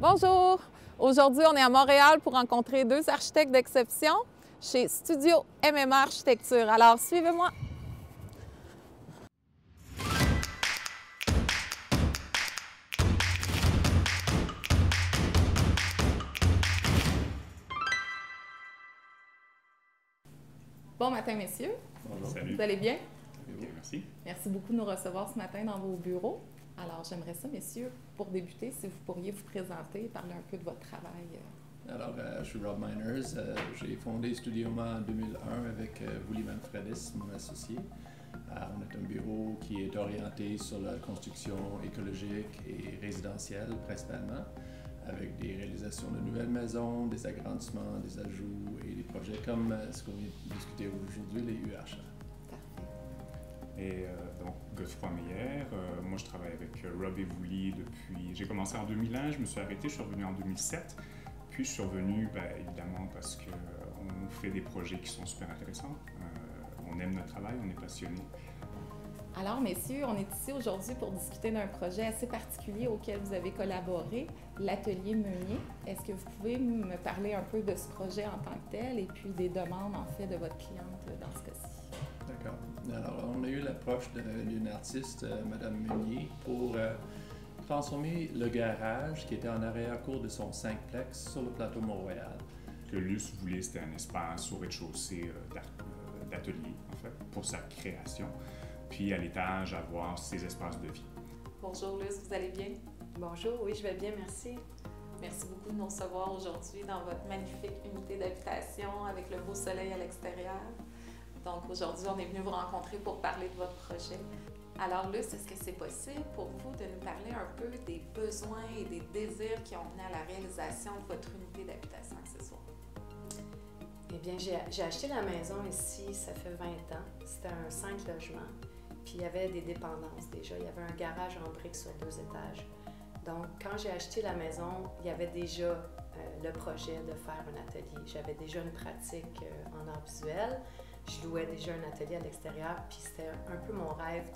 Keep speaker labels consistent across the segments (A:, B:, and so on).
A: Bonjour! Aujourd'hui, on est à Montréal pour rencontrer deux architectes d'exception chez Studio MMA Architecture. Alors, suivez-moi! Bon matin, messieurs.
B: Bonjour. Salut.
A: Vous allez bien?
B: Bien, merci.
A: Merci beaucoup de nous recevoir ce matin dans vos bureaux. Alors, j'aimerais ça, messieurs, pour débuter, si vous pourriez vous présenter et parler un peu de votre travail.
C: Alors, je suis Rob Miners. J'ai fondé Studio MMA en 2001 avec Willy Manfredis, mon associé. On est un bureau qui est orienté sur la construction écologique et résidentielle principalement, avec des réalisations de nouvelles maisons, des agrandissements, des ajouts et des projets comme ce qu'on vient de discuter aujourd'hui, les UHA.
B: Et donc, Godefroy Meyer, moi je travaille avec Rob et Willy depuis... J'ai commencé en 2001, je me suis arrêté, je suis revenu en 2007. Puis je suis revenu, évidemment, parce qu'on fait des projets qui sont super intéressants. On aime notre travail, on est passionné.
A: Alors, messieurs, on est ici aujourd'hui pour discuter d'un projet assez particulier auquel vous avez collaboré, l'Atelier Meunier. Est-ce que vous pouvez me parler un peu de ce projet en tant que tel et puis des demandes, en fait, de votre cliente dans ce cas-ci?
C: D'accord. Alors, on a eu l'approche d'une artiste, Mme Meunier, pour transformer le garage qui était en arrière-cour de son 5plex sur le plateau Mont-Royal.
B: Ce que Luce voulait, c'était un espace au rez-de-chaussée d'atelier, en fait, pour sa création. Puis à l'étage, avoir ses espaces de vie.
A: Bonjour Luce, vous allez bien?
D: Bonjour, oui, je vais bien, merci.
A: Merci beaucoup de nous recevoir aujourd'hui dans votre magnifique unité d'habitation avec le beau soleil à l'extérieur. Donc aujourd'hui, on est venu vous rencontrer pour parler de votre projet. Alors Luce, est-ce que c'est possible pour vous de nous parler un peu des besoins et des désirs qui ont mené à la réalisation de votre unité d'habitation accessoire?
D: Eh bien, j'ai acheté la maison ici, ça fait 20 ans. C'était un 5 logements. Puis il y avait des dépendances déjà. Il y avait un garage en briques sur 2 étages. Donc, quand j'ai acheté la maison, il y avait déjà le projet de faire un atelier. J'avais déjà une pratique en art visuel. Je louais déjà un atelier à l'extérieur. Puis c'était un peu mon rêve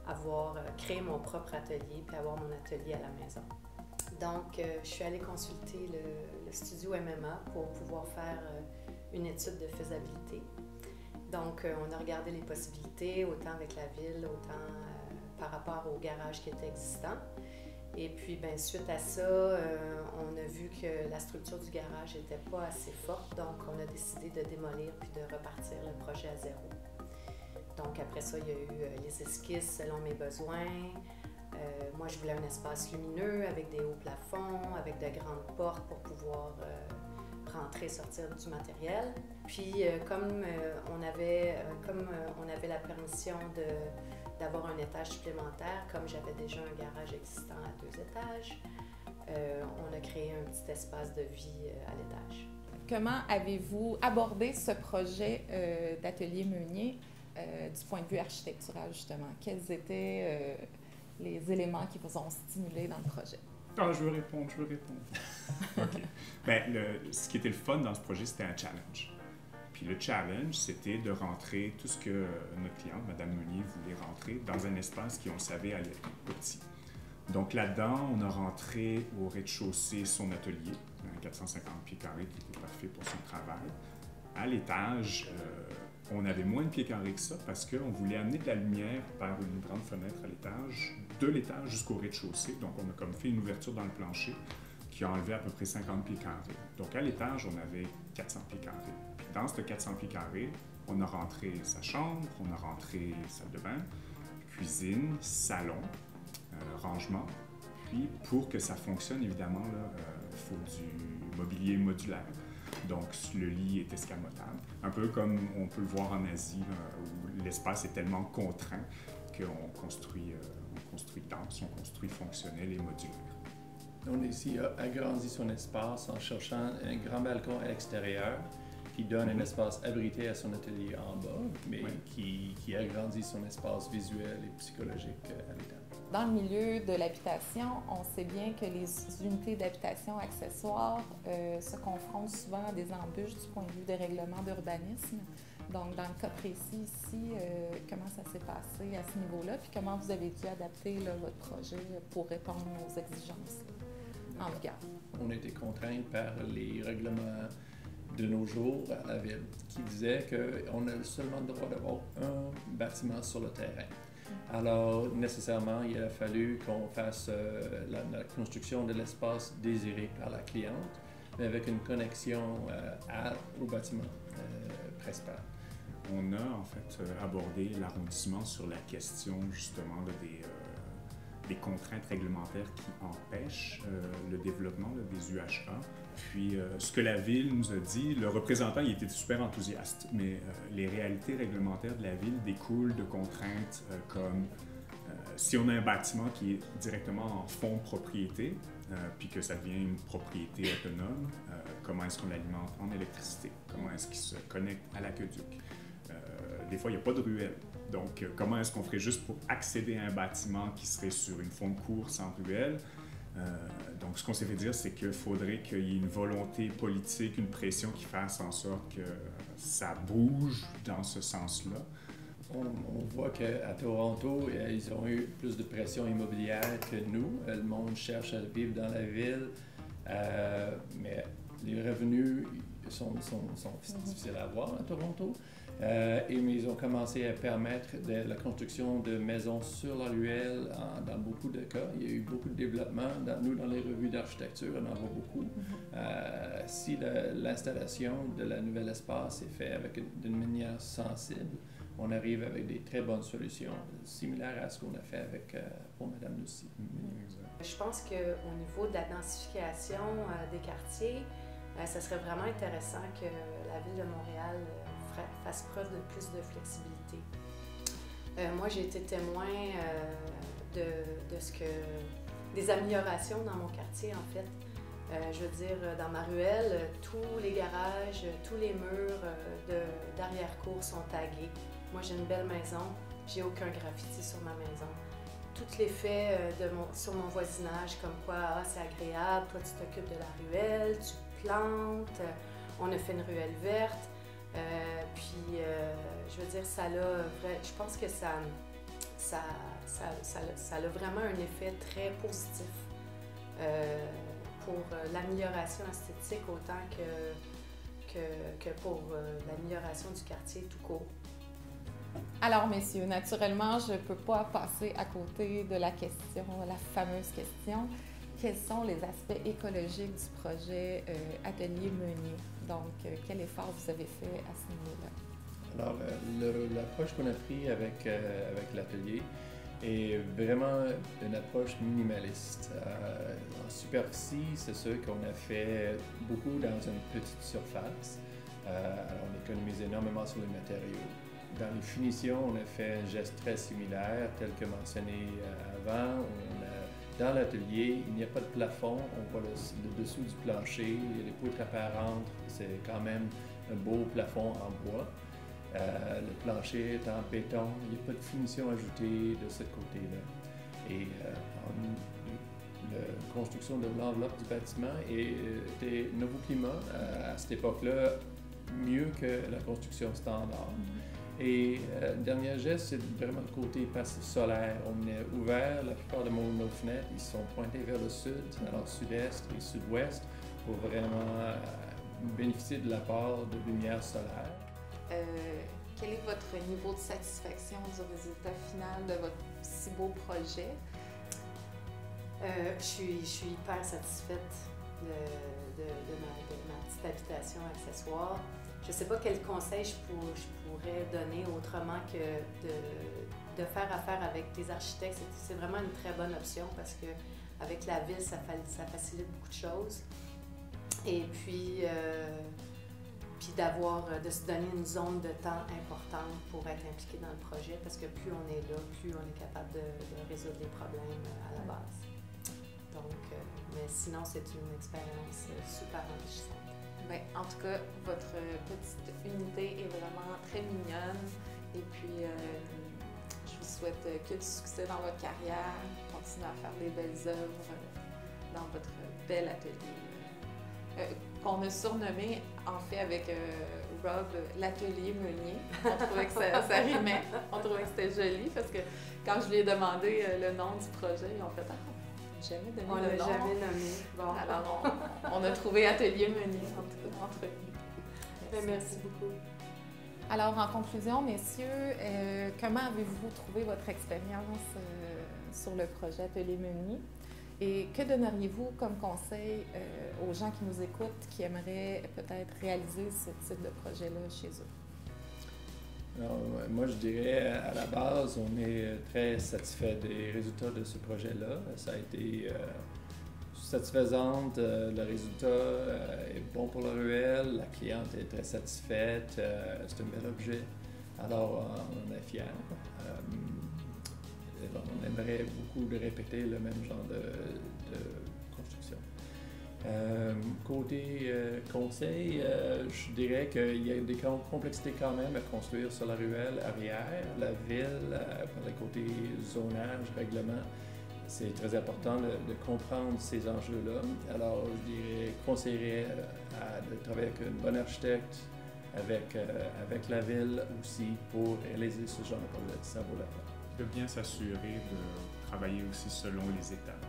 D: d'avoir créé mon propre atelier puis avoir mon atelier à la maison. Donc, je suis allée consulter le studio MMA pour pouvoir faire une étude de faisabilité. Donc, on a regardé les possibilités, autant avec la ville, autant par rapport au garage qui était existant. Et puis, bien, suite à ça, on a vu que la structure du garage n'était pas assez forte, donc on a décidé de démolir puis de repartir le projet à zéro. Donc, après ça, il y a eu les esquisses selon mes besoins. Moi, je voulais un espace lumineux avec des hauts plafonds, avec de grandes portes pour pouvoir rentrer et sortir du matériel. Puis, comme on avait la permission d'avoir un étage supplémentaire, comme j'avais déjà un garage existant à 2 étages, on a créé un petit espace de vie à l'étage.
A: Comment avez-vous abordé ce projet d'atelier Meunier du point de vue architectural, justement? Quels étaient les éléments qui vous ont stimulé dans le projet?
B: Ah, je veux répondre. OK. Bien, ce qui était le fun dans ce projet, c'était un challenge. Puis le challenge, c'était de rentrer tout ce que notre cliente, Mme Meunier, voulait rentrer dans un espace qui, on le savait, allait être petit. Donc là-dedans, on a rentré au rez-de-chaussée son atelier, un 450 pieds carrés qui était parfait pour son travail. À l'étage, on avait moins de pieds carrés que ça parce qu'on voulait amener de la lumière par une grande fenêtre à l'étage, de l'étage jusqu'au rez-de-chaussée. Donc, on a comme fait une ouverture dans le plancher qui a enlevé à peu près 50 pieds carrés. Donc, à l'étage, on avait 400 pieds carrés. Puis, dans ces 400 pieds carrés, on a rentré sa chambre, on a rentré salle de bain, cuisine, salon, rangement. Puis, pour que ça fonctionne, évidemment, il faut du mobilier modulaire. Donc, le lit est escamotable. Un peu comme on peut le voir en Asie, où l'espace est tellement contraint qu'on construit dense, on construit fonctionnel et modulaire.
C: On a ici agrandi son espace en cherchant un grand balcon à l'extérieur qui donne un espace abrité à son atelier en bas, mais qui agrandit son espace visuel et psychologique à l'étage.
A: Dans le milieu de l'habitation, on sait bien que les unités d'habitation accessoires se confrontent souvent à des embûches du point de vue des règlements d'urbanisme. Donc, dans le cas précis ici, comment ça s'est passé à ce niveau-là, puis comment vous avez dû adapter là, votre projet pour répondre aux exigences? en vigueur.
C: On était contraints par les règlements de nos jours à la ville qui disaient qu'on a seulement le droit d'avoir un bâtiment sur le terrain. Alors, nécessairement, il a fallu qu'on fasse la construction de l'espace désiré par la cliente, mais avec une connexion au bâtiment principal.
B: On a en fait abordé l'arrondissement sur la question justement là, des contraintes réglementaires qui empêchent le développement là, des UHA. Puis ce que la ville nous a dit, le représentant il était super enthousiaste, mais les réalités réglementaires de la ville découlent de contraintes comme si on a un bâtiment qui est directement en fonds propriété, puis que ça devient une propriété autonome, comment est-ce qu'on l'alimente en électricité? Comment est-ce qu'il se connecte à l'aqueduc? Des fois, il n'y a pas de ruelle. Donc, comment est-ce qu'on ferait juste pour accéder à un bâtiment qui serait sur une fond de cours sans ruelle? Donc, ce qu'on s'est fait dire, c'est qu'il faudrait qu'il y ait une volonté politique, une pression qui fasse en sorte que ça bouge dans ce sens-là.
C: On voit qu'à Toronto, ils ont eu plus de pression immobilière que nous. Le monde cherche à vivre dans la ville, mais les revenus sont difficiles à avoir à Toronto. Mais ils ont commencé à permettre la construction de maisons sur la ruelle dans beaucoup de cas. Il y a eu beaucoup de développement. Nous, dans les revues d'architecture, on en voit beaucoup. Si l'installation de la nouvelle espace est faite d'une manière sensible, on arrive avec des très bonnes solutions, similaires à ce qu'on a fait pour Mme Lucie.
D: Je pense qu'au niveau de la densification des quartiers, ça serait vraiment intéressant que la Ville de Montréal fasse preuve de plus de flexibilité. Moi, j'ai été témoin des améliorations dans mon quartier, en fait. Je veux dire, dans ma ruelle, tous les garages, tous les murs d'arrière-cour sont tagués. Moi, j'ai une belle maison, j'ai aucun graffiti sur ma maison. Tout l'effet sur mon voisinage, comme quoi, c'est agréable, toi tu t'occupes de la ruelle, tu plantes, on a fait une ruelle verte. Je veux dire, je pense que ça a vraiment un effet très positif pour l'amélioration esthétique autant que pour l'amélioration du quartier tout court.
A: Alors, messieurs, naturellement, je ne peux pas passer à côté de la fameuse question. Quels sont les aspects écologiques du projet Atelier Meunier? Donc, quel effort vous avez fait à ce niveau-là?
C: Alors, l'approche qu'on a prise avec l'atelier est vraiment une approche minimaliste. En superficie, c'est sûr qu'on a fait beaucoup dans une petite surface. Alors, on économise énormément sur les matériaux. Dans les finitions, on a fait un geste très similaire, tel que mentionné avant. Dans l'atelier, il n'y a pas de plafond, on voit le dessous du plancher, il y a des poutres apparentes, c'est quand même un beau plafond en bois. Le plancher est en béton, il n'y a pas de finition ajoutée de ce côté-là. Et la construction de l'enveloppe du bâtiment était Nouveau Climat, à cette époque-là, mieux que la construction standard. Et le dernier geste, c'est vraiment le côté passif solaire. On est ouvert, la plupart de nos fenêtres, ils sont pointés vers le sud, alors sud-est et sud-ouest, pour vraiment bénéficier de l'apport de lumière solaire.
A: Quel est votre niveau de satisfaction du résultat final de votre si beau projet?
D: Je suis hyper satisfaite de ma petite habitation accessoire. Je ne sais pas quel conseil je pourrais donner autrement que de faire affaire avec des architectes. C'est vraiment une très bonne option parce qu'avec la ville, ça facilite beaucoup de choses. Et puis de se donner une zone de temps importante pour être impliqué dans le projet parce que plus on est là, plus on est capable de résoudre les problèmes à la base. Donc, mais sinon, c'est une expérience super enrichissante.
A: Bien, en tout cas, votre petite unité est vraiment très mignonne. Et puis, je vous souhaite que du succès dans votre carrière. Continuez à faire des belles œuvres dans votre bel atelier. Qu'on a surnommé, en fait, avec Rob, l'atelier Meunier. On trouvait que ça rimait. On trouvait que c'était joli parce que quand je lui ai demandé le nom du projet, ils ont fait « Ah, jamais donné
D: On
A: de
D: l'a
A: nom.
D: jamais nommé. Bon.
A: Alors, on a trouvé Atelier Meunier entre nous.
D: Merci beaucoup.
A: Alors, en conclusion, messieurs, comment avez-vous trouvé votre expérience sur le projet Atelier Meunier? Et que donneriez-vous comme conseil aux gens qui nous écoutent, qui aimeraient peut-être réaliser ce type de projet-là chez eux?
C: Alors, moi, je dirais, à la base, on est très satisfait des résultats de ce projet-là. Ça a été satisfaisant. Le résultat est bon pour la ruelle. La cliente est très satisfaite. C'est un bel objet. Alors, on est fiers. On aimerait beaucoup de répéter le même genre de construction. Côté conseil, je dirais qu'il y a des complexités quand même à construire sur la ruelle arrière. La ville, par le côté zonage, règlement, c'est très important de comprendre ces enjeux-là. Alors, je conseillerais de travailler avec un bon architecte, avec la ville aussi, pour réaliser ce genre de projet. Ça vaut la peine.
B: De bien s'assurer de travailler aussi selon les étapes.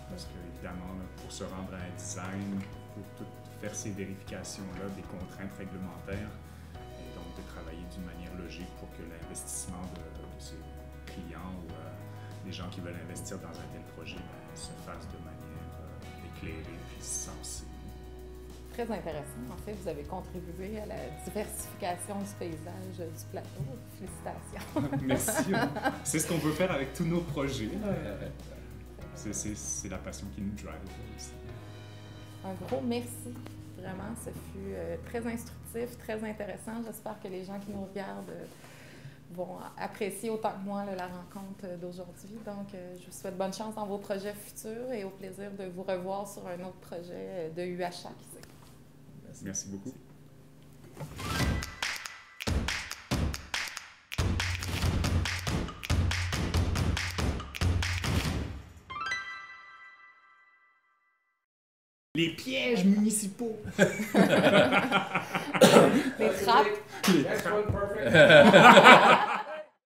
B: Parce qu'évidemment, pour se rendre à un design, pour faire ces vérifications-là, des contraintes réglementaires, et donc de travailler d'une manière logique pour que l'investissement de ces clients ou des gens qui veulent investir dans un tel projet se fasse de manière éclairée puis sensée.
A: Très intéressant. En fait, vous avez contribué à la diversification du paysage du plateau. Félicitations.
B: Merci. C'est ce qu'on peut faire avec tous nos projets. C'est la passion qui nous drive aussi.
A: Un gros merci. Vraiment, ce fut très instructif, très intéressant. J'espère que les gens qui nous regardent vont apprécier autant que moi la rencontre d'aujourd'hui. Donc, je vous souhaite bonne chance dans vos projets futurs et au plaisir de vous revoir sur un autre projet de UHA, qui sait.
B: Merci beaucoup. Les pièges municipaux.
A: Les trappes.
B: Les trappes.